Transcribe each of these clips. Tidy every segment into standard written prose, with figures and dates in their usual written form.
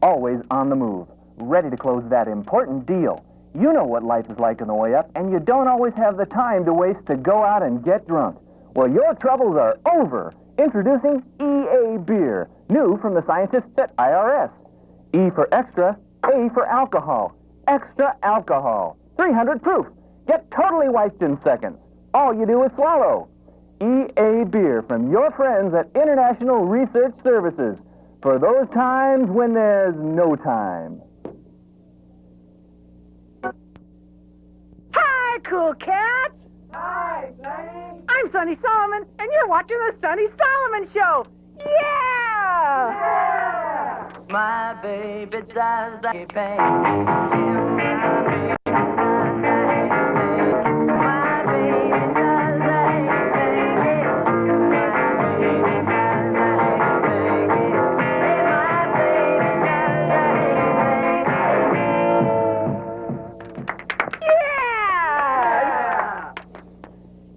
always on the move, ready to close that important deal. You know what life is like on the way up, and you don't always have the time to waste to go out and get drunk. Well, your troubles are over. Introducing EA Beer, new from the scientists at IRS. E for extra, A for alcohol. Extra alcohol. 300 proof. Get totally wiped in seconds. All you do is swallow. EA Beer from your friends at International Research Services. For those times when there's no time. Hi, cool cats! Hi, Sonny! I'm Sonny Solomon, and you're watching the Sonny Solomon Show! Yeah! Yeah! My baby does like pain. My baby does like baby. My baby does like baby. My baby does like baby. Yeah!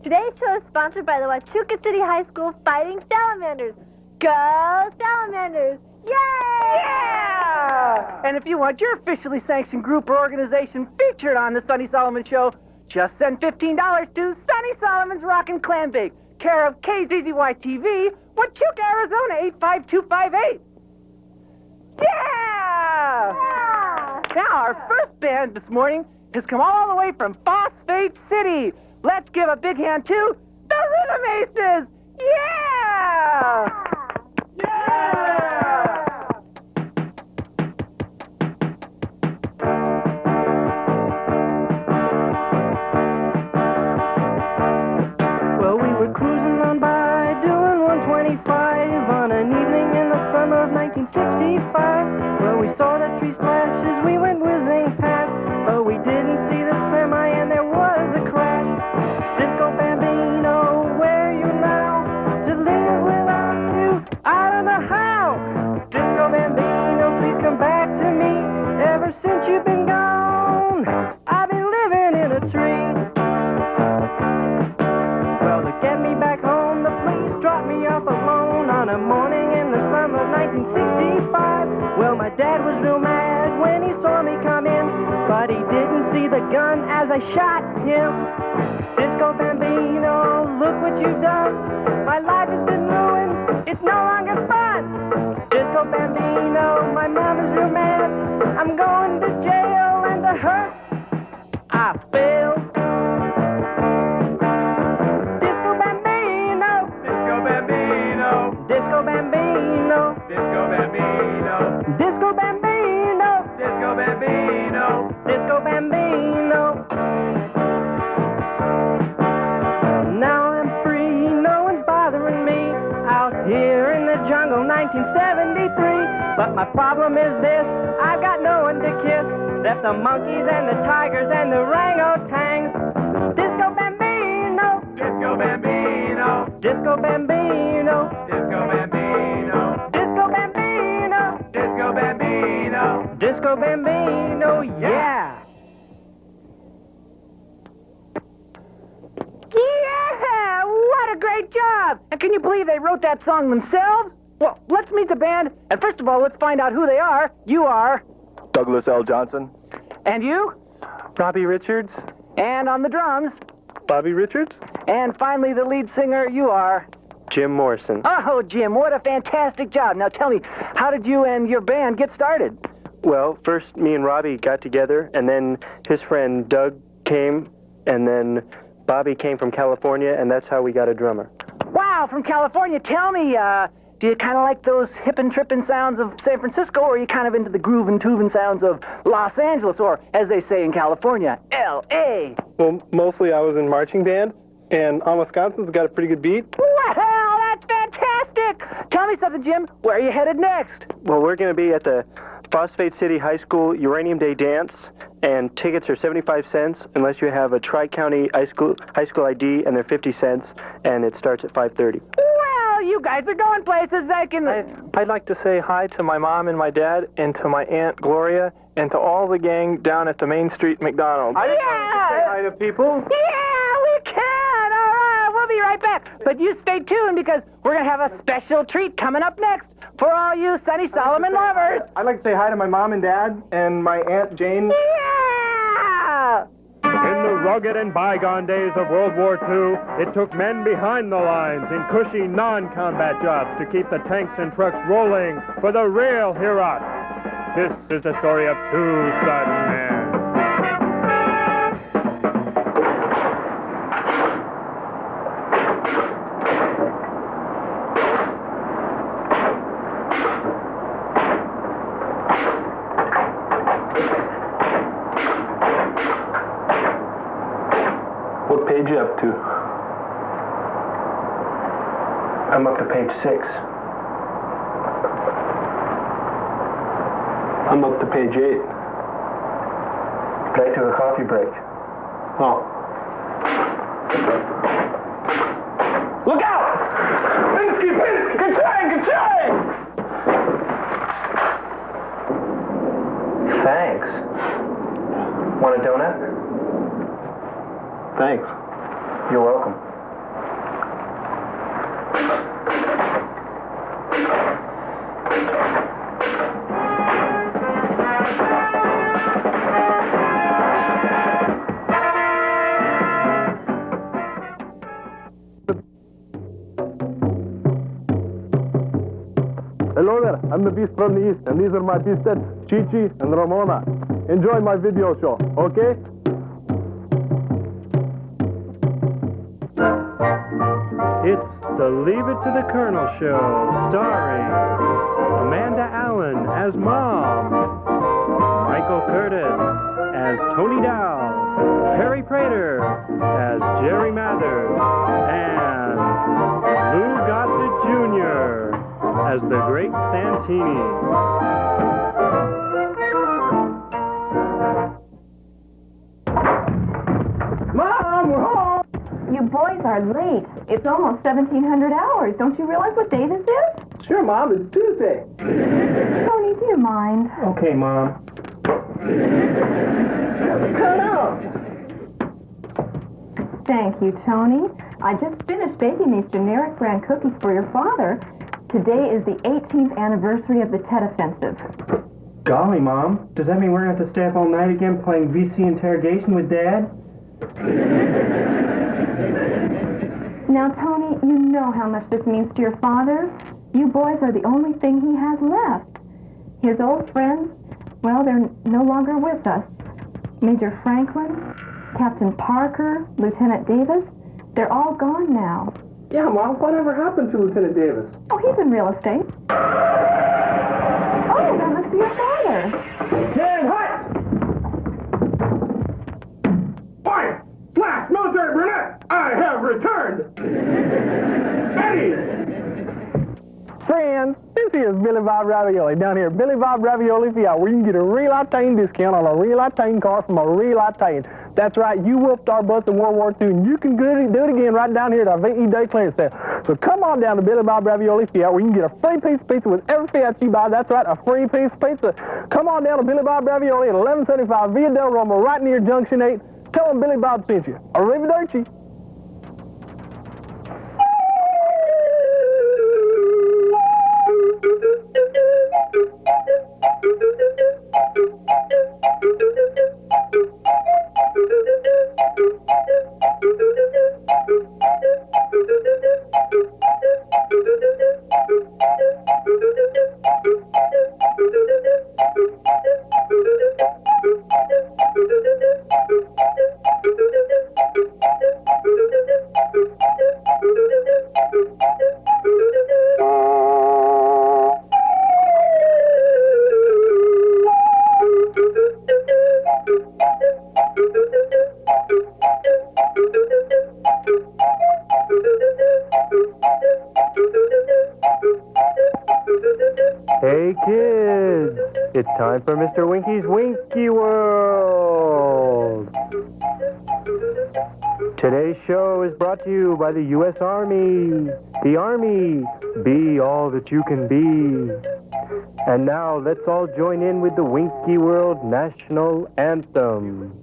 Today's show is sponsored by the Huachuca City High School Fighting Salamanders. Go Salamanders! Yay! Yeah! And if you want your officially sanctioned group or organization featured on the Sonny Solomon Show, just send $15 to Sonny Solomon's Rockin' Clam Bake, care of KZZY-TV, Huachuca, Arizona, 85258. Yeah! Yeah! Now, our first band this morning has come all the way from Phosphate City. Let's give a big hand to the Rhythm Aces! Yeah! Well, we were cruising on by, doing 125 on an evening in the summer of 1965. Well, we saw the tree splash as we went whizzing past, but we didn't see the semi and there was a crash. Disco Bambino, where are you now? To live without you, I don't know how. Disco Bambino, please come back to me. Ever since you've been gone, I've been living in a tree. Well, to get me back home, the police dropped me off alone on a morning in the summer of 1965. Well, my dad was real mad when he saw me come in, but he didn't see the gun as I shot him. Disco Bambino, look what you've done. My life has been ruined, it's no longer fun. Disco Bambino, my mom is real mad. I'm going to jail and to her I failed. Disco Bambino, Disco Bambino, Disco Bambino, Disco Bambino, Disco Bambino, Disco Bambino. Disco Bambino. Now I'm free, no one's bothering me. Out here in the jungle, 1973. But my problem is this, I've got no one to kiss. Left the monkeys and the tigers and the orangutans. Disco Bambino, Disco Bambino, Disco Bambino, Disco Bambino, Disco Bambino, Disco Bambino. Disco Bambino, yeah! Yeah! What a great job! And can you believe they wrote that song themselves? Well, let's meet the band, and first of all, let's find out who they are. You are. Douglas L. Johnson. And you? Robbie Richards, And on the drums. Bobby Richards, And finally, the lead singer, you are. Jim Morrison. Oh, Jim, what a fantastic job. Now tell me, how did you and your band get started? Well, first me and Robbie got together, and then his friend Doug came, and then Bobby came from California, and that's how we got a drummer. Wow, from California. Tell me, do you kind of like those hippin' trippin' sounds of San Francisco, or are you kind of into the groovin' tuvin' sounds of Los Angeles, or, as they say in California, L.A.? Well, mostly I was in marching band, and Wisconsin's got a pretty good beat. Well, that's fantastic! Tell me something, Jim. Where are you headed next? Well, we're going to be at the Phosphate City High School Uranium Day Dance, and tickets are 75 cents unless you have a Tri-County high school ID, and they're 50 cents, and it starts at 5:30. Well, you guys are going places that can... I'd like to say hi to my mom and my dad, and to my Aunt Gloria, and to all the gang down at the Main Street McDonald's. Yeah! Say hi to people. Yeah, we can! All right, we'll be right back. But you stay tuned because we're going to have a special treat coming up next for all you Sonny Solomon lovers. I'd like to say hi to my mom and dad and my Aunt Jane. Yeah! In the rugged and bygone days of World War II, it took men behind the lines in cushy non-combat jobs to keep the tanks and trucks rolling for the real heroes. This is the story of two sudden men. What page you up to? I'm up to page 6. I'm up to page 8. I took a coffee break. Oh. Look out! Pinsky, Pinsky! Ka-chang, ka-chang! Thanks. Want a donut? Thanks. You're welcome. Hello there, I'm the Beast from the East, and these are my beastettes, Chi-Chi and Ramona. Enjoy my video show, okay? It's the Leave It to the Colonel show, starring Amanda Allen as Mom, Michael Curtis as Tony Dow, Perry Prater as Jerry Mathers, and Lou Gossett Jr. as the Great Santini. Mom, we're home! You boys are late. It's almost 1700 hours. Don't you realize what day this is? Sure, Mom, it's Tuesday. Tony, do you mind? Okay, Mom. Colonel! Thank you, Tony. I just finished baking these generic brand cookies for your father. Today is the 18th anniversary of the Tet Offensive. Golly, Mom. Does that mean we're going to have to stay up all night again playing VC interrogation with Dad? Now, Tony, you know how much this means to your father. You boys are the only thing he has left. His old friends, well, they're no longer with us. Major Franklin, Captain Parker, Lieutenant Davis, they're all gone now. Yeah, Mom. Whatever happened to Lieutenant Davis? Oh, he's in real estate. Oh, that must be your father. Ten, hut! Fire! Slash! Military brunette! I have returned! Eddie! Friends, this is Billy Bob Ravioli down here. Billy Bob Ravioli Fiat, where you can get a real Italian discount on a real Italian car from a real Italian. That's right, you whooped our butts in World War II, and you can do it again right down here at our VE Day clearance sale. So come on down to Billy Bob Ravioli Fiat, where you can get a free piece of pizza with every Fiat you buy. That's right, a free piece of pizza. Come on down to Billy Bob Ravioli at 1175 Via del Roma, right near Junction 8. Tell them Billy Bob sent you. Arrivederci. Hey kids, it's time for Mr. Winky's Winky World. Today's show is brought to you by the U.S. Army. The Army, be all that you can be. And now let's all join in with the Winky World National Anthem.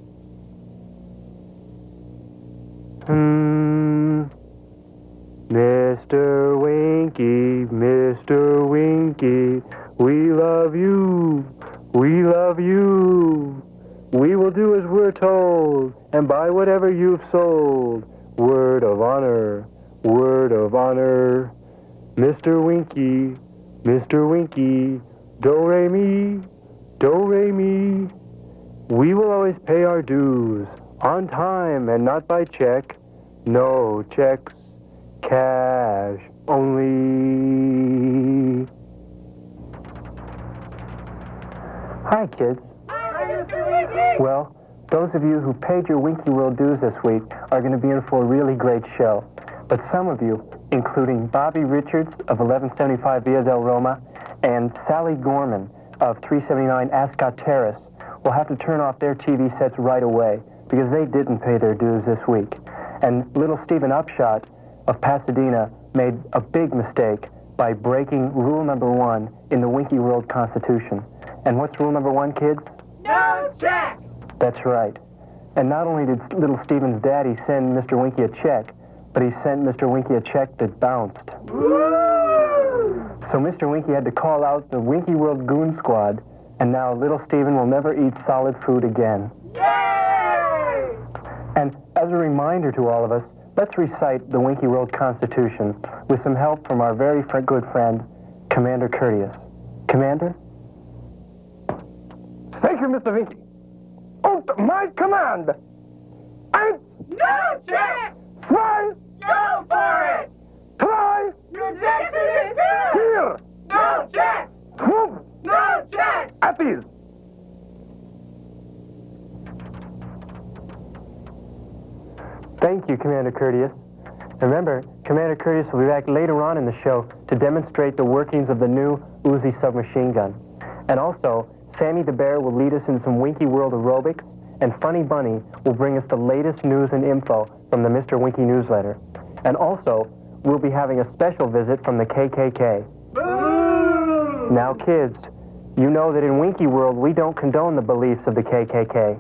Mr. Winky, Mr. Winky, we love you, we love you. We will do as we're told and buy whatever you've sold. Word of honor, word of honor. Mr. Winky, do-re-mi, do-re-mi. We will always pay our dues on time and not by check. No checks, cash only. Hi, kids. Well, those of you who paid your Winky World dues this week are going to be in for a really great show. But some of you, including Bobby Richards of 1175 Via del Roma and Sally Gorman of 379 Ascot Terrace, will have to turn off their TV sets right away because they didn't pay their dues this week. And little Stephen Upshot of Pasadena made a big mistake by breaking rule number 1 in the Winky World Constitution. And what's rule number 1, kids? No checks! That's right. And not only did little Stephen's daddy send Mr. Winky a check, but he sent Mr. Winky a check that bounced. Woo! So Mr. Winky had to call out the Winky World Goon Squad, and now little Stephen will never eat solid food again. Yay! And as a reminder to all of us, let's recite the Winky World Constitution with some help from our very good friend, Commander Courteous. Commander? Thank you, Mr. Winky. At my command, eins, No checks! zwei, Go for it! drei, Rejection is good! vier, No checks! fünf, No checks! at ease. Thank you, Commander Courteous. Remember, Commander Courteous will be back later on in the show to demonstrate the workings of the new Uzi submachine gun. And also, Sammy the Bear will lead us in some Winky World aerobics, and Funny Bunny will bring us the latest news and info from the Mr. Winky newsletter. And also, we'll be having a special visit from the KKK. Boo! Now, kids, you know that in Winky World, we don't condone the beliefs of the KKK.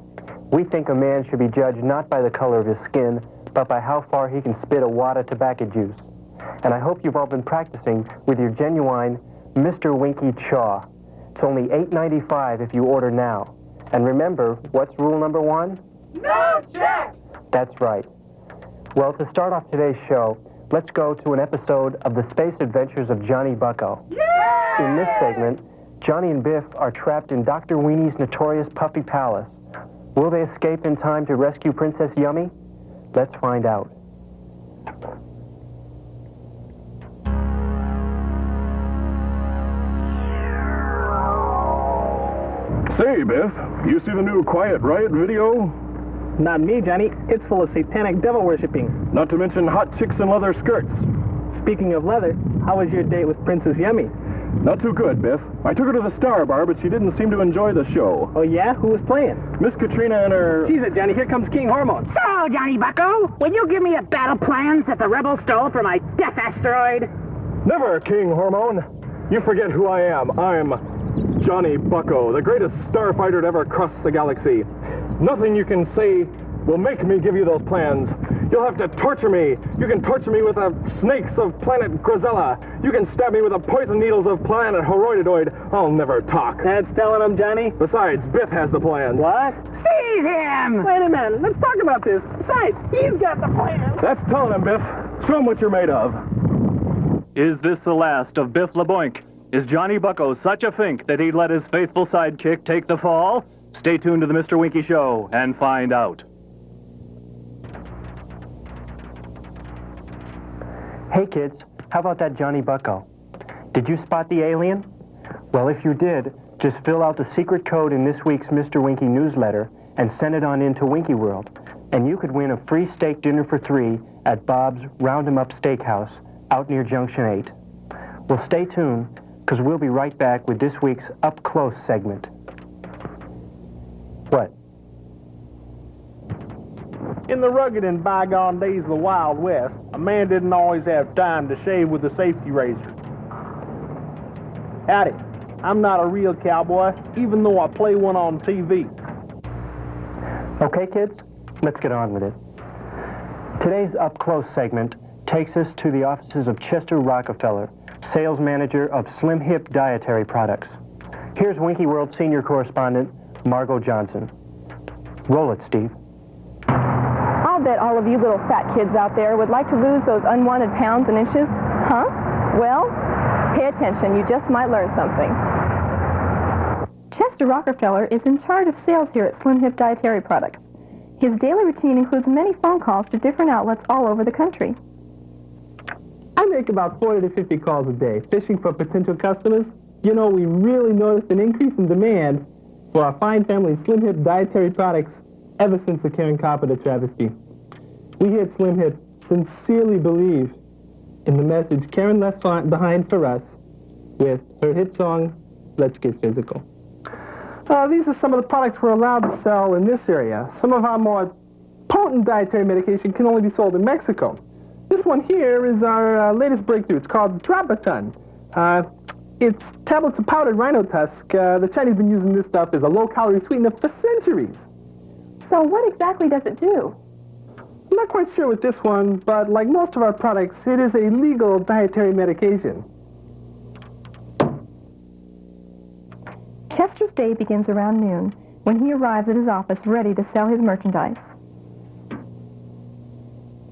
We think a man should be judged not by the color of his skin, but by how far he can spit a wad of tobacco juice. And I hope you've all been practicing with your genuine Mr. Winky Chaw. It's only $8.95 if you order now. And remember, what's rule number 1? No checks! That's right. Well, to start off today's show, let's go to an episode of The Space Adventures of Johnny Bucko. Yay! In this segment, Johnny and Biff are trapped in Dr. Weenie's notorious Puffy Palace. Will they escape in time to rescue Princess Yummy? Let's find out. Say, Biff, you see the new Quiet Riot video? Not me, Johnny. It's full of satanic devil worshipping. Not to mention hot chicks in leather skirts. Speaking of leather, how was your date with Princess Yummy? Not too good, Biff. I took her to the Star Bar, but she didn't seem to enjoy the show. Oh, yeah? Who was playing? Miss Katrina and her... She's it, Johnny. Here comes King Hormone. So, Johnny Bucko, will you give me a battle plans that the rebels stole from my death asteroid? Never, King Hormone. You forget who I am. I'm Johnny Bucko, the greatest starfighter to ever cross the galaxy. Nothing you can say will make me give you those plans. You'll have to torture me. You can torture me with the snakes of planet Grisella. You can stab me with the poison needles of planet Horoidoid. I'll never talk. That's telling him, Johnny. Besides, Biff has the plans. What? Seize him! Wait a minute. Let's talk about this. Besides, he's got the plan. That's telling him, Biff. Show him what you're made of. Is this the last of Biff LeBoink? Is Johnny Bucko such a fink that he'd let his faithful sidekick take the fall? Stay tuned to the Mr. Winky Show and find out. Hey, kids, how about that Johnny Bucko? Did you spot the alien? Well, if you did, just fill out the secret code in this week's Mr. Winky newsletter and send it on into Winky World, and you could win a free steak dinner for 3 at Bob's Round 'em Up Steakhouse out near Junction 8. Well, stay tuned, because we'll be right back with this week's Up Close segment. What? In the rugged and bygone days of the Wild West, a man didn't always have time to shave with a safety razor. Howdy, I'm not a real cowboy, even though I play one on TV. Okay, kids, let's get on with it. Today's Up Close segment takes us to the offices of Chester Rockefeller, sales manager of Slim Hip Dietary Products. Here's Winky World senior correspondent, Margot Johnson. Roll it, Steve. I'll bet all of you little fat kids out there would like to lose those unwanted pounds and inches. Huh? Well, pay attention. You just might learn something. Chester Rockefeller is in charge of sales here at Slim Hip Dietary Products. His daily routine includes many phone calls to different outlets all over the country. I make about 40 to 50 calls a day, fishing for potential customers. You know, we really noticed an increase in demand for our fine family Slim Hip dietary products ever since the Karen Carpenter travesty. We here at Slim Hip sincerely believe in the message Karen left behind for us with her hit song, Let's Get Physical. These are some of the products we're allowed to sell in this area. Some of our more potent dietary medication can only be sold in Mexico. This one here is our latest breakthrough. It's called Drop-A-Ton. It's tablets of powdered rhino tusk. The Chinese have been using this stuff as a low-calorie sweetener for centuries. So what exactly does it do? I'm not quite sure with this one, but like most of our products, it is a legal dietary medication. Chester's day begins around noon when he arrives at his office ready to sell his merchandise.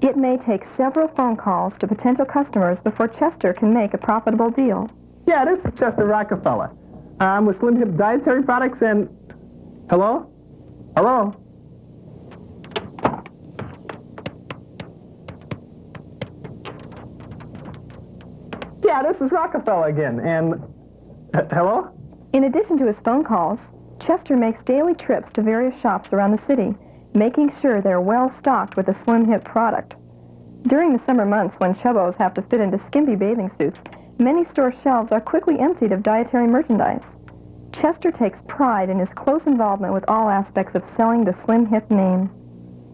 It may take several phone calls to potential customers before Chester can make a profitable deal. Yeah, this is Chester Rockefeller. I'm with Slim Hip Dietary Products and... Hello? Hello? Yeah, this is Rockefeller again, and... hello? In addition to his phone calls, Chester makes daily trips to various shops around the city, making sure they're well stocked with the Slim Hip product. During the summer months when chubbos have to fit into skimpy bathing suits, many store shelves are quickly emptied of dietary merchandise. Chester takes pride in his close involvement with all aspects of selling the Slim Hip name.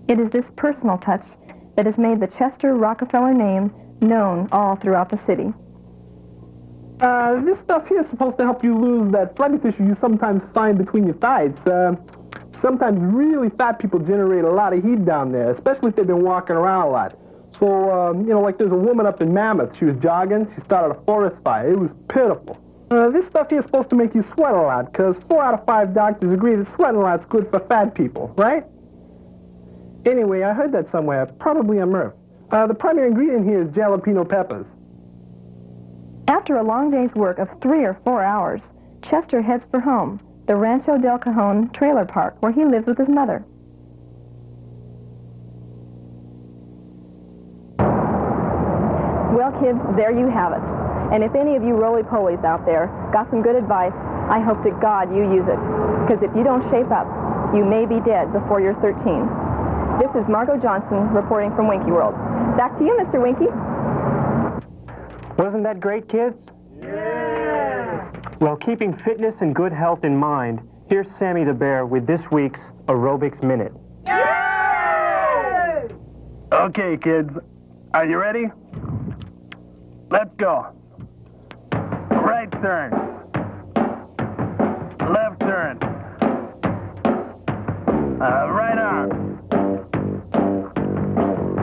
It is this personal touch that has made the Chester Rockefeller name known all throughout the city. This stuff here is supposed to help you lose that flabby tissue you sometimes find between your thighs. Sometimes really fat people generate a lot of heat down there, especially if they've been walking around a lot. So, you know, like there's a woman up in Mammoth. She was jogging. She started a forest fire. It was pitiful. This stuff here is supposed to make you sweat a lot, because 4 out of 5 doctors agree that sweating a lot's good for fat people, right? Anyway, I heard that somewhere, probably on Murph. The primary ingredient here is jalapeno peppers. After a long day's work of 3 or 4 hours, Chester heads for home, the Rancho del Cajon trailer park, where he lives with his mother. Well, kids, there you have it. And if any of you roly-polies out there got some good advice, I hope to God you use it. Because if you don't shape up, you may be dead before you're 13. This is Margot Johnson reporting from Winky World. Back to you, Mr. Winky. Wasn't that great, kids? Yeah! Well, keeping fitness and good health in mind, here's Sammy the Bear with this week's Aerobics Minute. Yay! Okay, kids, are you ready? Let's go. Right turn. Left turn. Right arm.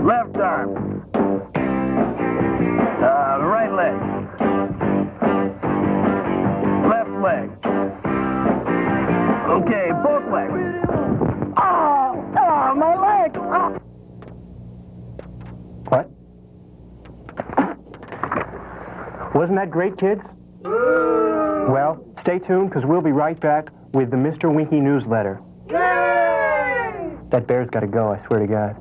Left arm. Right leg. Left leg. Okay, both legs. Oh, my leg. Oh. What? Wasn't that great, kids? Well, stay tuned, because we'll be right back with the Mr. Winky newsletter. Yay! That bear's got to go, I swear to God.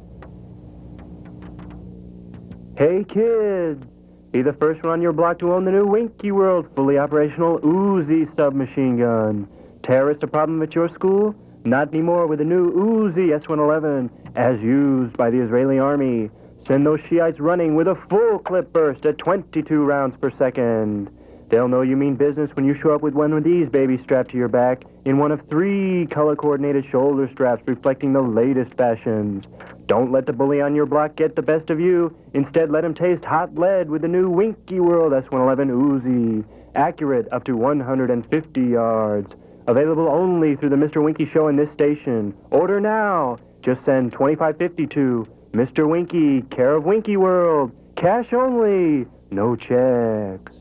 Hey, kids! Be the first one on your block to own the new Winky World fully operational Uzi submachine gun. Terrorist a problem at your school? Not anymore with the new Uzi S-111, as used by the Israeli army. Send those Shiites running with a full clip burst at 22 rounds per second. They'll know you mean business when you show up with one of these babies strapped to your back in one of 3 color-coordinated shoulder straps reflecting the latest fashions. Don't let the bully on your block get the best of you. Instead, let him taste hot lead with the new Winky World S-111 Uzi. Accurate up to 150 yards. Available only through the Mr. Winky Show in this station. Order now. Just send $25.50 to Mr. Winky, care of Winky World, Cash only, no checks.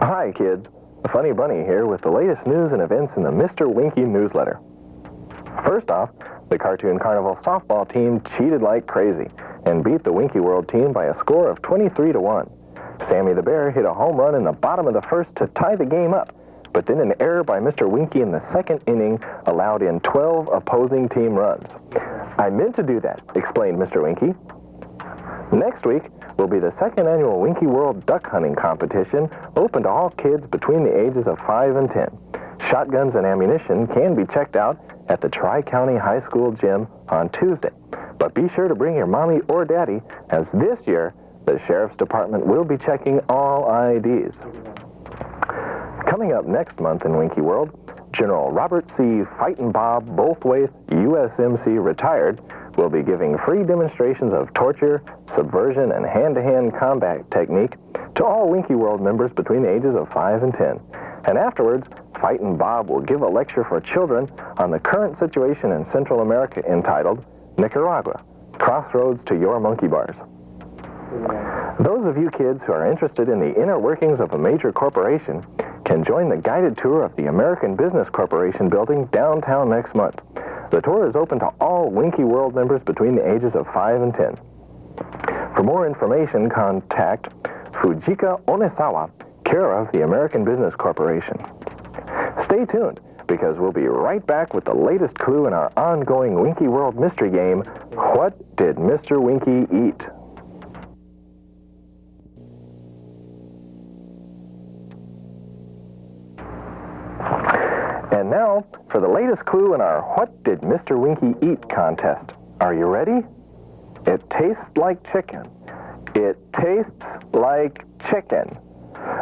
Hi, kids. Funny Bunny here with the latest news and events in the Mr. Winky newsletter. First off, the Cartoon Carnival softball team cheated like crazy and beat the Winky World team by a score of 23-1. Sammy the Bear hit a home run in the bottom of the first to tie the game up, but then an error by Mr. Winky in the second inning allowed in 12 opposing team runs. I meant to do that, explained Mr. Winky. Next week will be the second annual Winky World Duck Hunting Competition, open to all kids between the ages of 5 and 10. Shotguns and ammunition can be checked out at the Tri-County High School gym on Tuesday. But be sure to bring your mommy or daddy, as this year, the Sheriff's Department will be checking all IDs. Coming up next month in Winky World, General Robert C. Fightin' Bob Bolthwaite, USMC retired, will be giving free demonstrations of torture, subversion, and hand-to-hand combat technique to all Winky World members between the ages of 5 and 10. And afterwards, Fightin' Bob will give a lecture for children on the current situation in Central America entitled Nicaragua, Crossroads to Your Monkey Bars. Those of you kids who are interested in the inner workings of a major corporation can join the guided tour of the American Business Corporation building downtown next month. The tour is open to all Winky World members between the ages of 5 and 10. For more information, contact Fujika Onisawa, care of the American Business Corporation. Stay tuned, because we'll be right back with the latest clue in our ongoing Winky World mystery game, What Did Mr. Winky Eat? And now, for the latest clue in our What Did Mr. Winky Eat contest. Are you ready? It tastes like chicken. It tastes like chicken.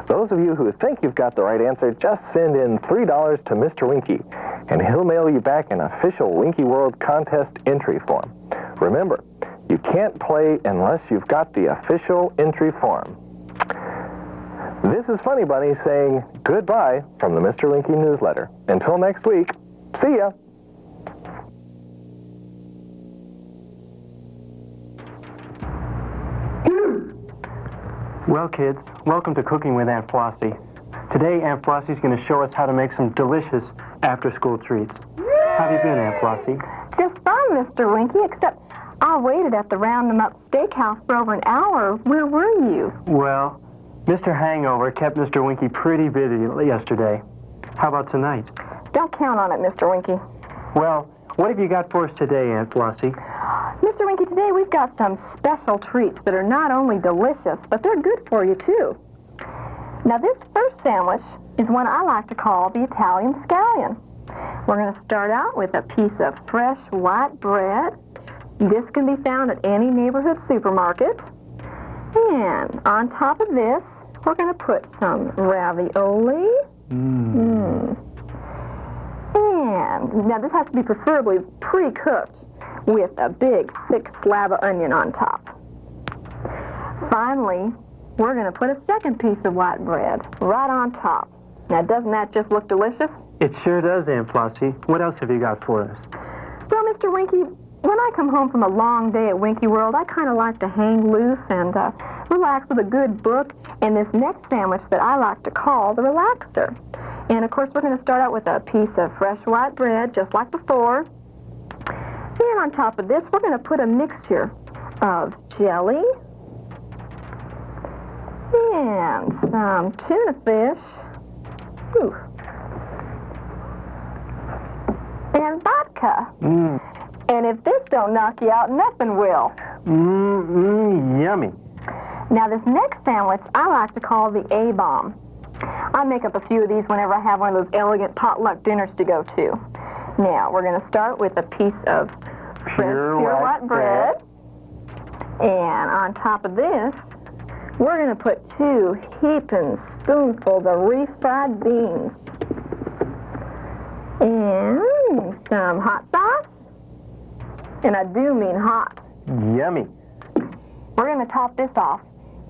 Those of you who think you've got the right answer, just send in $3 to Mr. Winky, and he'll mail you back an official Winky World contest entry form. Remember, you can't play unless you've got the official entry form. This is Funny Bunny saying goodbye from the Mr. Winky newsletter. Until next week, see ya! Well, kids, welcome to Cooking with Aunt Flossie. Today, Aunt Flossie's going to show us how to make some delicious after-school treats. How have you been, Aunt Flossie? Just fine, Mr. Winky, except I waited at the Round 'em Up Steakhouse for over an hour. Where were you? Well, Mr. Hangover kept Mr. Winky pretty busy yesterday. How about tonight? Don't count on it, Mr. Winky. Well, what have you got for us today, Aunt Flossie? Mr. Winky, today we've got some special treats that are not only delicious, but they're good for you, too. Now, this first sandwich is one I like to call the Italian Scallion. We're going to start out with a piece of fresh white bread. This can be found at any neighborhood supermarket. And on top of this, we're going to put some ravioli. And now this has to be preferably pre-cooked with a big, thick slab of onion on top. Finally, we're going to put a second piece of white bread right on top. Now, doesn't that just look delicious? It sure does, Aunt Flossie. What else have you got for us? Well, Mr. Winky, when I come home from a long day at Winky World, I kind of like to hang loose and relax with a good book and this next sandwich that I like to call the Relaxer. And, of course, we're going to start out with a piece of fresh white bread, just like before. And on top of this, we're going to put a mixture of jelly and some tuna fish. Ooh. And vodka. And if this don't knock you out, nothing will. Yummy. Now, this next sandwich I like to call the A-bomb. I make up a few of these whenever I have one of those elegant potluck dinners to go to. Now, we're going to start with a piece of pure white bread. And on top of this, we're going to put 2 heaping spoonfuls of refried beans. And some hot sauce. And I do mean hot. Yummy. We're going to top this off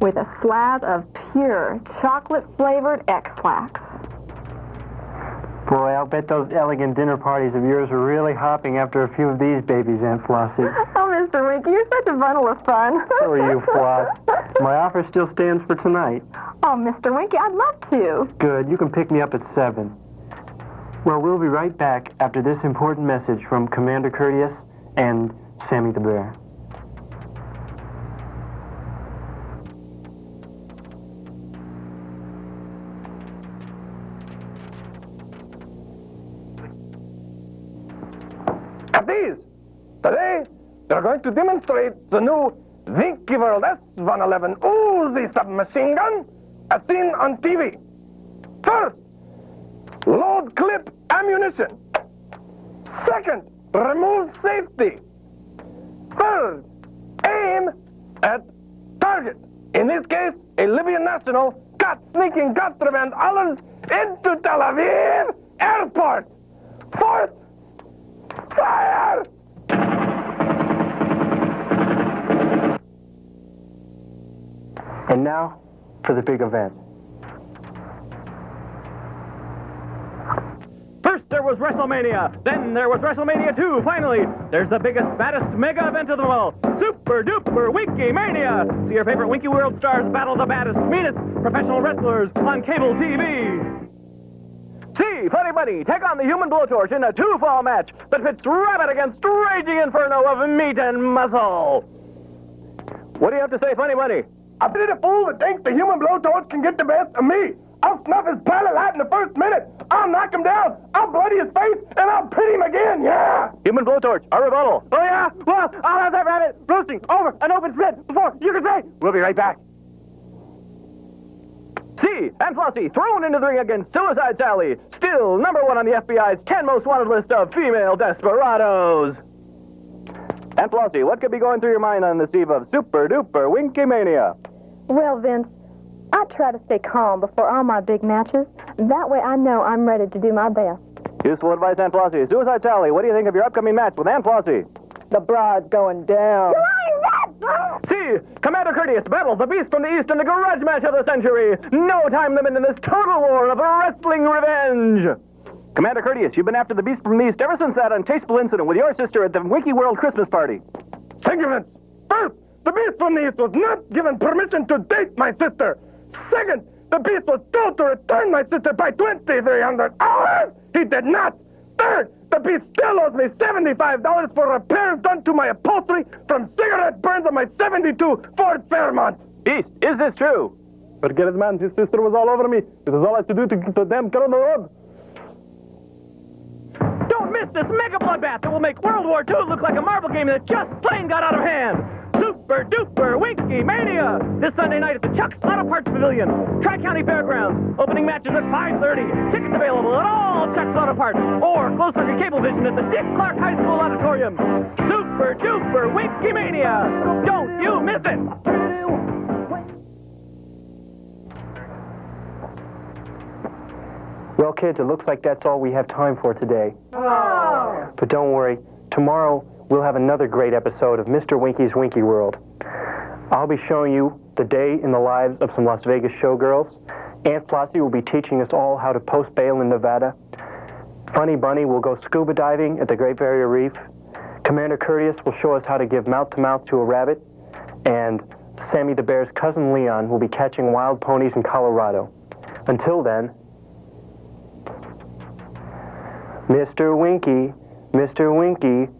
with a slab of pure chocolate-flavored X-Lax. Boy, I'll bet those elegant dinner parties of yours are really hopping after a few of these babies, Aunt Flossie. Oh, Mr. Winky, you're such a bundle of fun. So are you, Floss. My offer still stands for tonight. Oh, Mr. Winky, I'd love to. Good. You can pick me up at 7. Well, we'll be right back after this important message from Commander Courteous and Sammy the Bear. These. Today, they're going to demonstrate the new Winky World S-111 Uzi submachine gun as seen on TV. First, load clip ammunition. Second, remove safety. Third, aim at target. In this case, a Libyan national caught sneaking contraband olives into Tel Aviv airport. Fourth, fire! And now for the big event. First there was WrestleMania, then there was WrestleMania 2. Finally, there's the biggest, baddest mega event of them all, Super Duper Winky Mania. See your favorite Winky World stars battle the baddest, meanest professional wrestlers on cable TV. See Funny Bunny take on the Human Blowtorch in a 2-fall match that pits Rabbit against Raging Inferno of meat and muscle. What do you have to say, Funny Bunny? I pity the fool that thinks the Human Blowtorch can get the best of me. I'll snuff his palate light in the first minute. I'll knock him down. I'll bloody his face, and I'll pit him again, yeah! Human Blowtorch, a rebuttal. Oh, yeah? Well, I'll have that rabbit roasting over an open spit before you can say. We'll be right back. C. and Flossie thrown into the ring against Suicide Sally, still number 1 on the FBI's 10 most wanted list of female desperados. And Flossie, what could be going through your mind on this eve of Super Duper Winky Mania? Well, Vince, I try to stay calm before all my big matches. That way I know I'm ready to do my best. Useful advice, Aunt Flossie. Suicide Sally, what do you think of your upcoming match with Aunt Flossie? The bride's going down. See, Commander Courteous battles the Beast from the East in the grudge match of the century. No time limit in this total war of wrestling revenge. Commander Courteous, you've been after the Beast from the East ever since that untasteful incident with your sister at the Winky World Christmas party. Thank you, Vince. First, the Beast from the East was not given permission to date my sister. Second, the Beast was told to return my sister by 2,300 hours. He did not. Third, the Beast still owes me $75 for repairs done to my upholstery from cigarette burns on my 72 Ford Fairmont. Beast, is this true? Forget it, man. His sister was all over me. It was all I had to do to keep the damn car on the road. Don't miss this mega bloodbath that will make World War II look like a marble game that just plain got out of hand. Super Duper Winky Mania! This Sunday night at the Chuck's Auto Parts Pavilion, Tri-County Fairgrounds. Opening matches at 5:30. Tickets available at all Chuck's Auto Parts or close-circuit Cablevision at the Dick Clark High School Auditorium. Super Duper Winky Mania! Don't you miss it! Well, kids, it looks like that's all we have time for today. Oh. But don't worry, tomorrow we'll have another great episode of Mr. Winky's Winky World. I'll be showing you the day in the lives of some Las Vegas showgirls. Aunt Flossie will be teaching us all how to post bail in Nevada. Funny Bunny will go scuba diving at the Great Barrier Reef. Commander Courteous will show us how to give mouth-to-mouth to a rabbit. And Sammy the Bear's cousin Leon will be catching wild ponies in Colorado. Until then, Mr. Winky, Mr. Winky,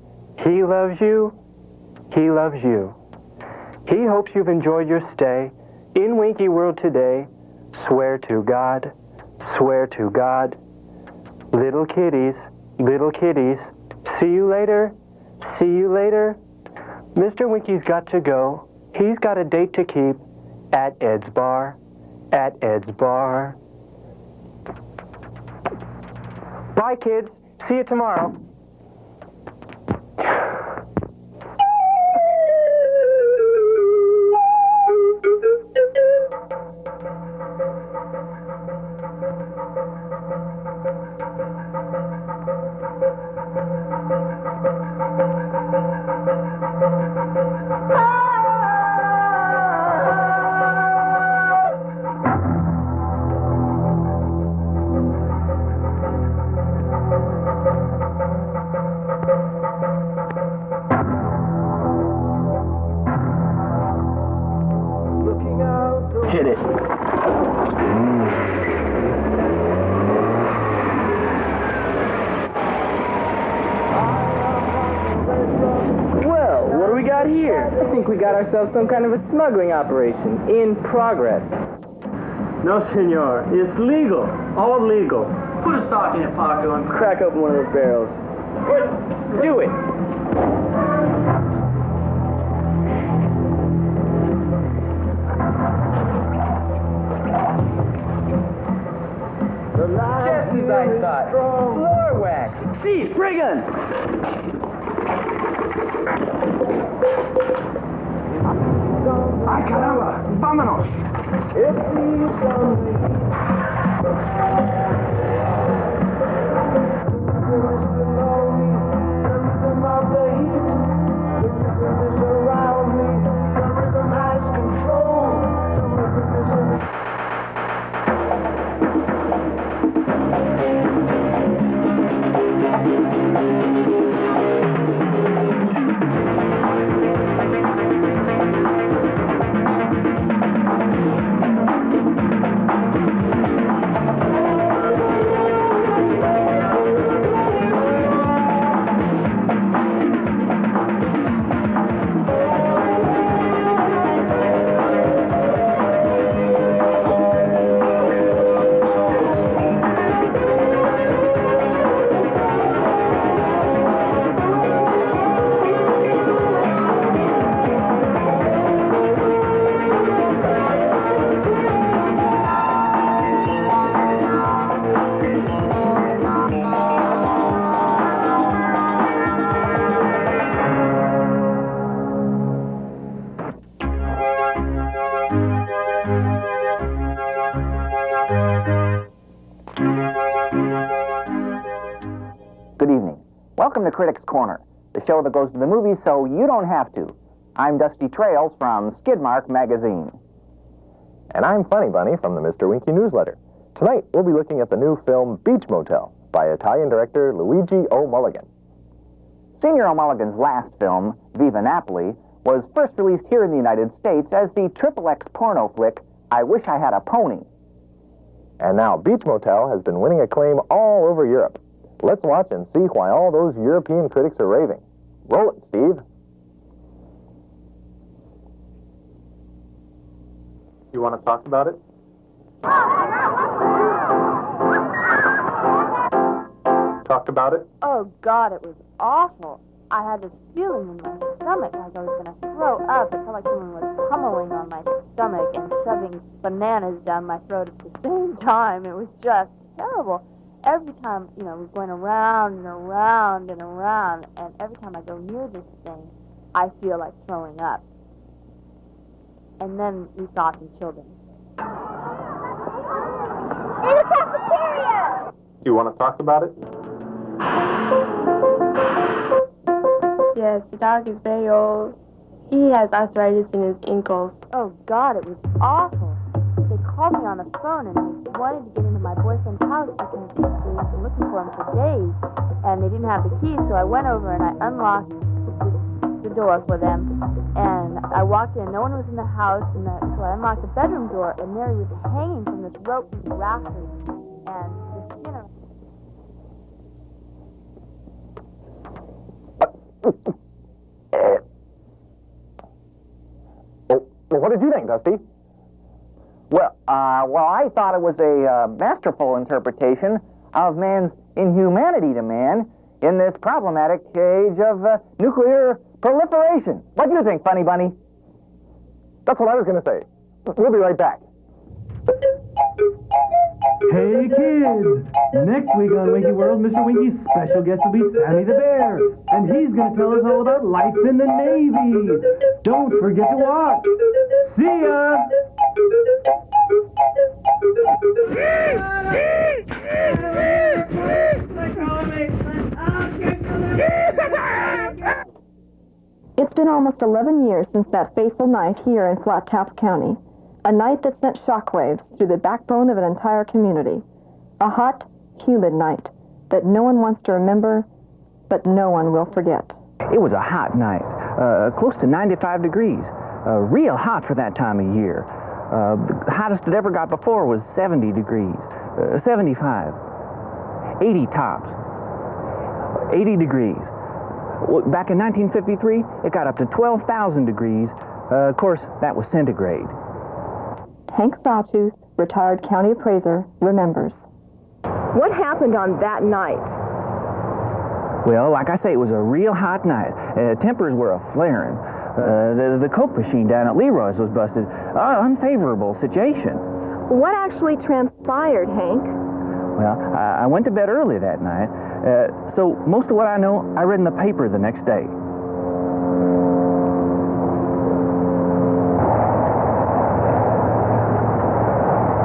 he loves you, he loves you. He hopes you've enjoyed your stay in Winky World today. Swear to God, swear to God. Little kitties, see you later, see you later. Mr. Winky's got to go. He's got a date to keep at Ed's Bar, at Ed's Bar. Bye, kids. See you tomorrow. we got ourselves some kind of a smuggling operation in progress. No, senor. It's legal. All legal. Put a sock in it, Paco, and crack open one of those barrels. Do it. Just as I thought. Floor wax. See, spray gun. ¡Ay, caramba! ¡Vámonos! Welcome to Critics Corner, the show that goes to the movies so you don't have to. I'm Dusty Trails from Skidmark Magazine. And I'm Funny Bunny from the Mr. Winky newsletter. Tonight, we'll be looking at the new film Beach Motel by Italian director Luigi O'Mulligan. Senior O'Mulligan's last film, Viva Napoli, was first released here in the United States as the XXX porno flick, I Wish I Had a Pony. And now Beach Motel has been winning acclaim all over Europe. Let's watch and see why all those European critics are raving. Roll it, Steve. You want to talk about it? Talk about it? Oh, God, it was awful. I had this feeling in my stomach like I was going to throw up. It felt like someone was pummeling on my stomach and shoving bananas down my throat at the same time. It was just terrible. Every time, you know, we're going around and around and around, and every time I go near this thing, I feel like throwing up. And then we saw some children. In the cafeteria! Do you want to talk about it? Yes, the dog is very old. He has arthritis in his ankles. Oh, God, it was awful. They called me on the phone and they wanted to get into my boyfriend's house because they've been looking for him for days. And they didn't have the key, so I went over and I unlocked the door for them. And I walked in, no one was in the house, and so I unlocked the bedroom door, and there he was hanging from this rope from the rafters. And the skin of... Well, what did you think, Dusty? Well, I thought it was a masterful interpretation of man's inhumanity to man in this problematic age of nuclear proliferation. What do you think, Funny Bunny? That's what I was going to say. We'll be right back. Hey, kids! Next week on Winky World, Mr. Winky's special guest will be Sammy the Bear, and he's going to tell us all about life in the Navy. Don't forget to watch. See ya! It's been almost 11 years since that fateful night here in Flat Top County. A night that sent shockwaves through the backbone of an entire community. A hot, humid night that no one wants to remember, but no one will forget. It was a hot night, close to 95 degrees. Real hot for that time of year. The hottest it ever got before was 70 degrees, 75, 80 tops, 80 degrees. Back in 1953, it got up to 12,000 degrees. Of course, that was centigrade. Hank Sawtooth, retired county appraiser, remembers. What happened on that night? Well, like I say, it was a real hot night. Tempers were a-flaring. The Coke machine down at Leroy's was busted. Unfavorable situation. What actually transpired, Hank? Well, I went to bed early that night, so most of what I know, I read in the paper the next day.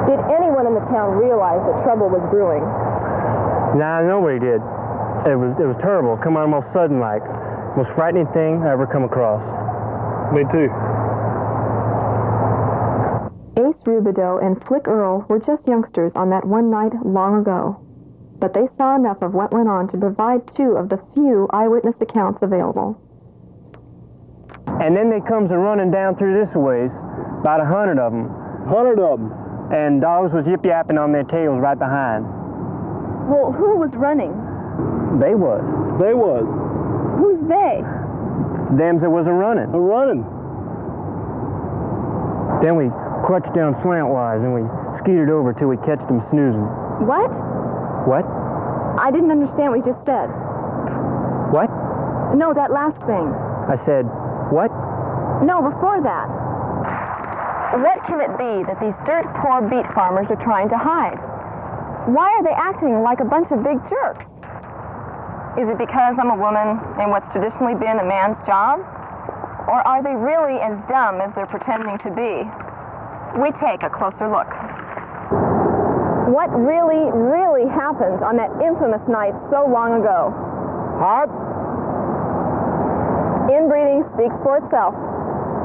Did anyone in the town realize that trouble was brewing? Nah, nobody did. It was terrible. Come on almost sudden like. Most frightening thing I ever come across. Me too. Ace Rubidoux and Flick Earl were just youngsters on that one night long ago. But they saw enough of what went on to provide 2 of the few eyewitness accounts available. And then they comes a running down through this ways, about 100 of them. 100 of them. And dogs was yip-yapping on their tails right behind. Well, who was running? They was. They was. Who's they? Them's that was a-running. A-running. Then we crutched down slantwise and we skeetered over till we catched them snoozing. What? What? I didn't understand what you just said. What? No, that last thing. I said, what? No, before that. What can it be that these dirt-poor beet farmers are trying to hide? Why are they acting like a bunch of big jerks? Is it because I'm a woman in what's traditionally been a man's job? Or are they really as dumb as they're pretending to be? We take a closer look. What really, really happened on that infamous night so long ago? Hot? Inbreeding speaks for itself.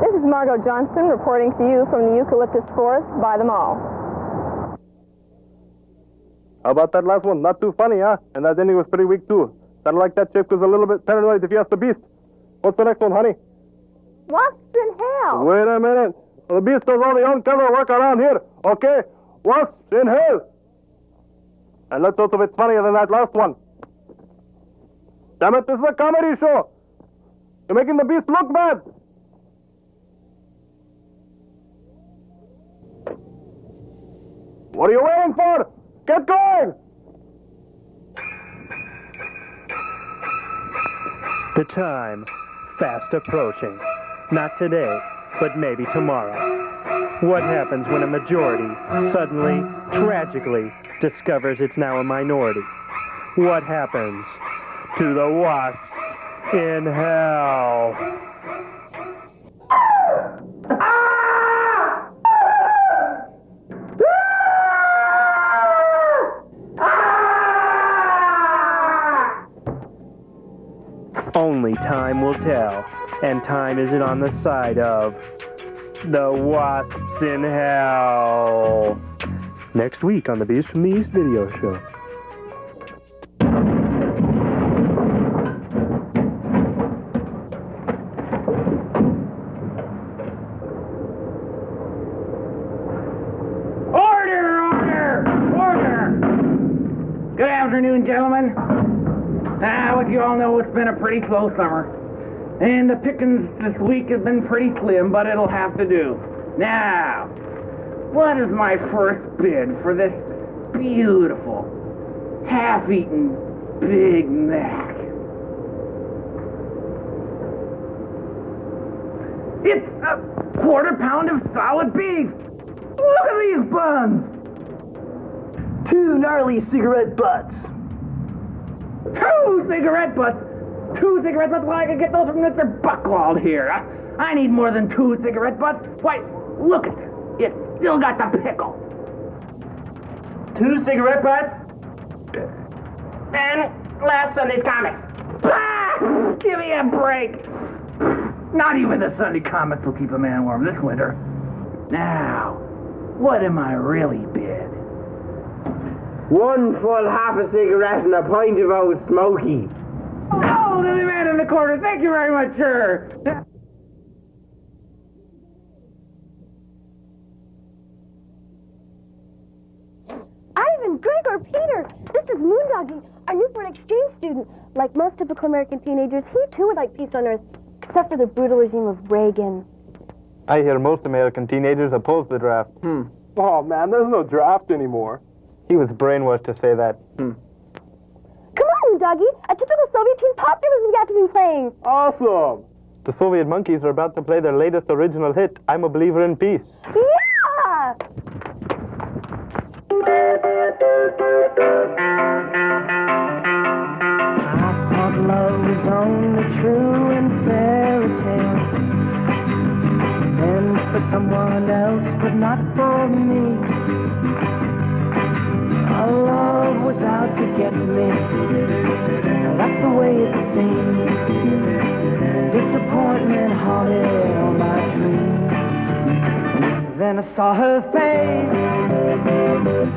This is Margot Johnston reporting to you from the eucalyptus forest by the mall. How about that last one? Not too funny, huh? And that ending was pretty weak, too. Sounded like that chick was a little bit paranoid if you ask the beast. What's the next one, honey? Wasps in hell! Wait a minute. The beast does all the on-camera work around here, okay? Wasps in hell! And let's hope it's funnier than that last one. Damn it, this is a comedy show! You're making the beast look bad! What are you waiting for? Get going! The time fast approaching. Not today, but maybe tomorrow. What happens when a majority suddenly, tragically, discovers it's now a minority? What happens to the wasps in hell? Only time will tell, and time isn't on the side of the wasps in hell. Next week on the Beast from the East video show. Good afternoon, gentlemen. As you all know, it's been a pretty slow summer. And the pickings this week has been pretty slim, but it'll have to do. Now, what is my first bid for this beautiful, half-eaten Big Mac? It's a quarter-pound of solid beef. Look at these buns. 2 gnarly cigarette butts. 2 cigarette butts? 2 cigarette butts? Well, I could get those from Mr. Buckwald here. I need more than 2 cigarette butts. Why, look at this. It's still got the pickle. 2 cigarette butts? And last Sunday's comics. Ah! Give me a break. Not even the Sunday comics will keep a man warm this winter. Now, what am I really bid? 1 full half a cigarette and a pint of old smoky. Sold to the man in the corner. Thank you very much, sir. Ivan, Greg, or Peter, this is Moondoggy, our new foreign exchange student. Like most typical American teenagers, he too would like peace on Earth, except for the brutal regime of Reagan. I hear most American teenagers oppose the draft. Oh, man, there's no draft anymore. He was brainwashed to say that. Come on, Moondoggy, a typical Soviet teen pop division we got to be playing. Awesome. The Soviet monkeys are about to play their latest original hit, I'm a Believer in Peace. Yeah! I thought love was only true in fairy tales, and for someone else, but not for me. Our love was out to get me. That's the way it seemed. Disappointment haunted all my dreams. Then I saw her face.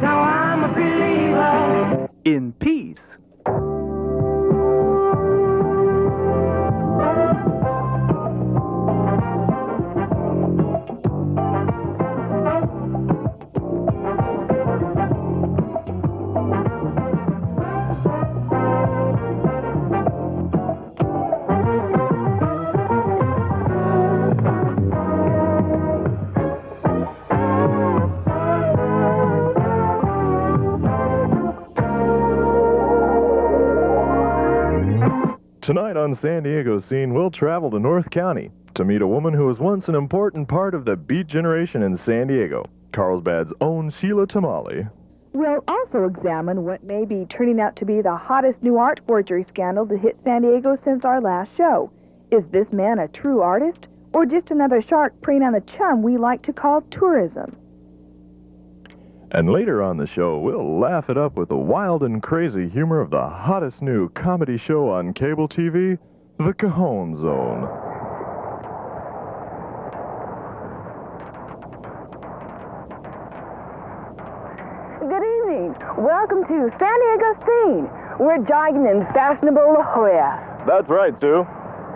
Now I'm a believer in peace. Tonight on San Diego's Scene, we'll travel to North County to meet a woman who was once an important part of the beat generation in San Diego, Carlsbad's own Sheila Tamale. We'll also examine what may be turning out to be the hottest new art forgery scandal to hit San Diego since our last show. Is this man a true artist, or just another shark preying on the chum we like to call tourism? And later on the show, we'll laugh it up with the wild and crazy humor of the hottest new comedy show on cable TV, The Cajon Zone. Good evening. Welcome to San Diego's Scene. We're jogging in fashionable La Jolla. That's right, Sue.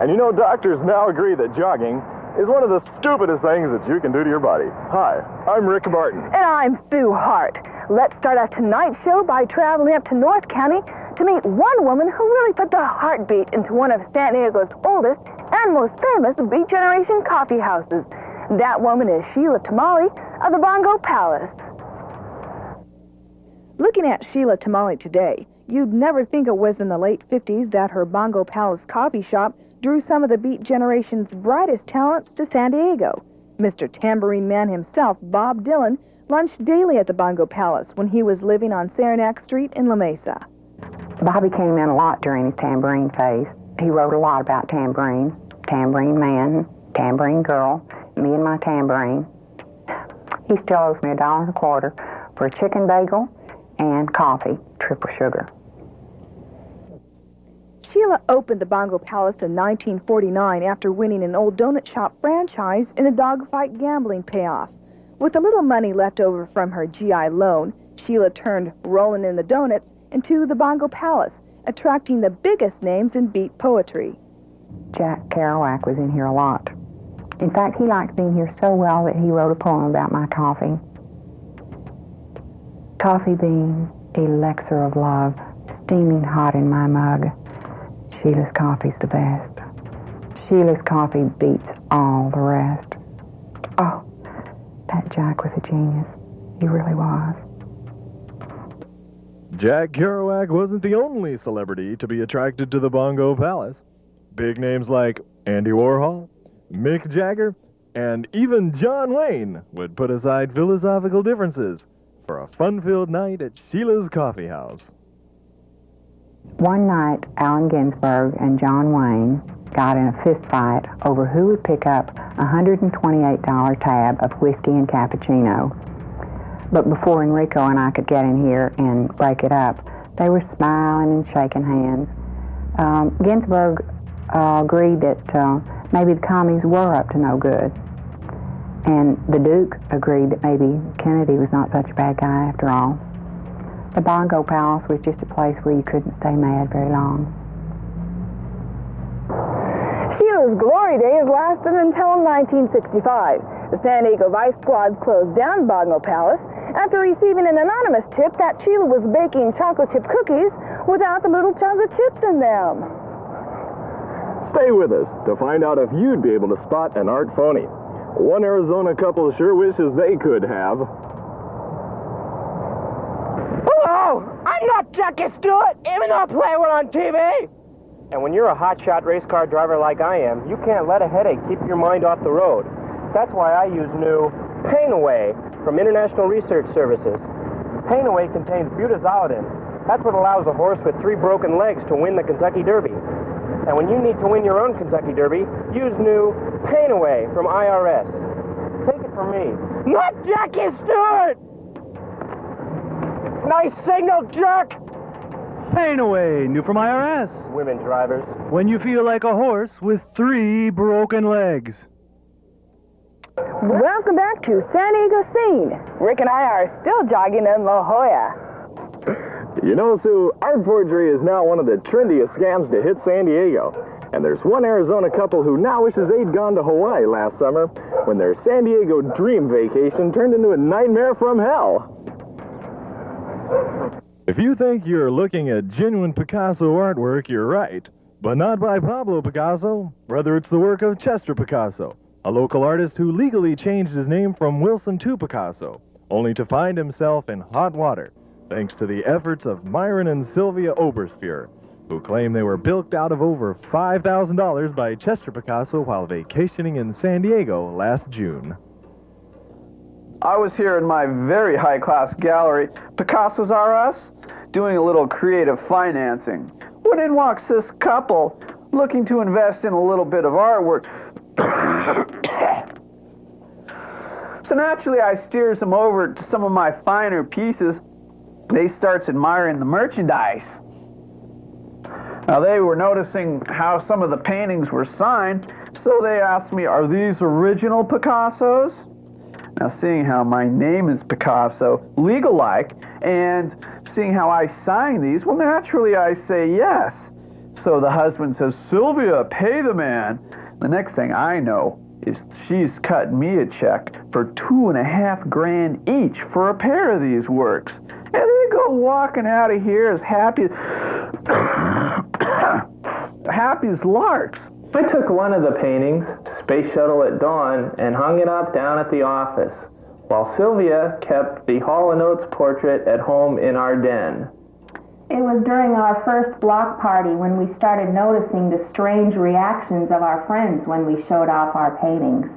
And you know, doctors now agree that jogging is one of the stupidest things that you can do to your body. Hi, I'm Rick Barton. And I'm Sue Hart. Let's start out tonight's show by traveling up to North County to meet one woman who really put the heartbeat into one of San Diego's oldest and most famous Beat Generation coffee houses. That woman is Sheila Tamale of the Bongo Palace. Looking at Sheila Tamale today, you'd never think it was in the late 50s that her Bongo Palace coffee shop drew some of the Beat Generation's brightest talents to San Diego. Mr. Tambourine Man himself, Bob Dylan, lunched daily at the Bongo Palace when he was living on Saranac Street in La Mesa. Bobby came in a lot during his tambourine phase. He wrote a lot about tambourines, Tambourine Man, Tambourine Girl, me and my tambourine. He still owes me $1.25 for a chicken bagel and coffee, triple sugar. Sheila opened the Bongo Palace in 1949 after winning an old donut shop franchise in a dogfight gambling payoff. With a little money left over from her GI loan, Sheila turned Rollin' in the Donuts into the Bongo Palace, attracting the biggest names in beat poetry. Jack Kerouac was in here a lot. In fact, he liked being here so well that he wrote a poem about my coffee. Coffee bean, elixir of love, steaming hot in my mug. Sheila's coffee's the best. Sheila's coffee beats all the rest. Oh, that Jack was a genius. He really was. Jack Kerouac wasn't the only celebrity to be attracted to the Bongo Palace. Big names like Andy Warhol, Mick Jagger, and even John Wayne would put aside philosophical differences for a fun-filled night at Sheila's Coffee House. One night, Allen Ginsberg and John Wayne got in a fist fight over who would pick up a $128 tab of whiskey and cappuccino. But before Enrico and I could get in here and break it up, they were smiling and shaking hands. Ginsberg agreed that maybe the commies were up to no good. And the Duke agreed that maybe Kennedy was not such a bad guy after all. The Bongo Palace was just a place where you couldn't stay mad very long. Sheila's glory days lasted until 1965. The San Diego Vice Squad closed down Bongo Palace, after receiving an anonymous tip that Sheila was baking chocolate chip cookies without the little chocolate chips in them. Stay with us to find out if you'd be able to spot an art phony. One Arizona couple sure wishes they could have. Hello, I'm not Jackie Stewart, even though I play one on TV. And when you're a hotshot race car driver like I am, you can't let a headache keep your mind off the road. That's why I use new Pain Away from International Research Services. Pain Away contains butazolidine. That's what allows a horse with 3 broken legs to win the Kentucky Derby. And when you need to win your own Kentucky Derby, use new Pain Away from IRS. Take it from me. Not Jackie Stewart! Nice signal, jerk! Pain Away, new from IRS. Women drivers. When you feel like a horse with 3 broken legs. Welcome back to San Diego Scene. Rick and I are still jogging in La Jolla. You know, Sue, art forgery is now one of the trendiest scams to hit San Diego. And there's one Arizona couple who now wishes they'd gone to Hawaii last summer when their San Diego dream vacation turned into a nightmare from hell. If you think you're looking at genuine Picasso artwork, you're right. But not by Pablo Picasso. Rather, it's the work of Chester Picasso, a local artist who legally changed his name from Wilson to Picasso, only to find himself in hot water, thanks to the efforts of Myron and Sylvia Oberstfuhr, who claim they were bilked out of over $5,000 by Chester Picasso while vacationing in San Diego last June. I was here in my very high-class gallery, Picasso's R Us, doing a little creative financing. When in walks this couple looking to invest in a little bit of artwork. So naturally I steers them over to some of my finer pieces. They starts admiring the merchandise. Now they were noticing how some of the paintings were signed, so they asked me, are these original Picassos? Now, seeing how my name is Picasso, legal-like, and seeing how I sign these, well, naturally I say yes. So the husband says, Sylvia, pay the man. The next thing I know is she's cut me a check for $2.5 grand each for a pair of these works. And they go walking out of here as happy as larks. I took one of the paintings, Space Shuttle at Dawn, and hung it up down at the office, while Sylvia kept the Hall & Oates portrait at home in our den. It was during our first block party when we started noticing the strange reactions of our friends when we showed off our paintings.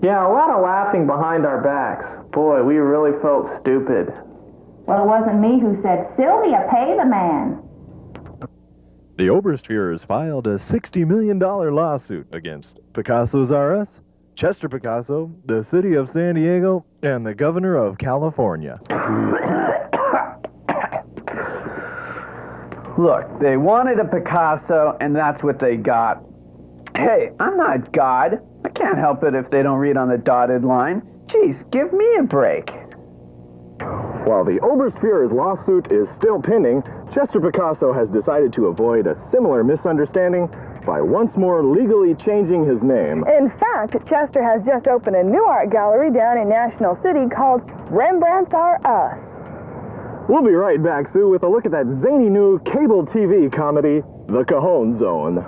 Yeah, a lot of laughing behind our backs. Boy, we really felt stupid. Well, it wasn't me who said, Sylvia, pay the man. The Oberstfuhrs filed a $60 million lawsuit against Picasso's R Us, Chester Picasso, the city of San Diego, and the governor of California. Look, they wanted a Picasso, and that's what they got. Hey, I'm not God. I can't help it if they don't read on the dotted line. Geez, give me a break. While the Oberstfuhr's lawsuit is still pending, Chester Picasso has decided to avoid a similar misunderstanding by once more legally changing his name. In fact, Chester has just opened a new art gallery down in National City called Rembrandt's R Us. We'll be right back, Sue, with a look at that zany new cable TV comedy, The Cajon Zone.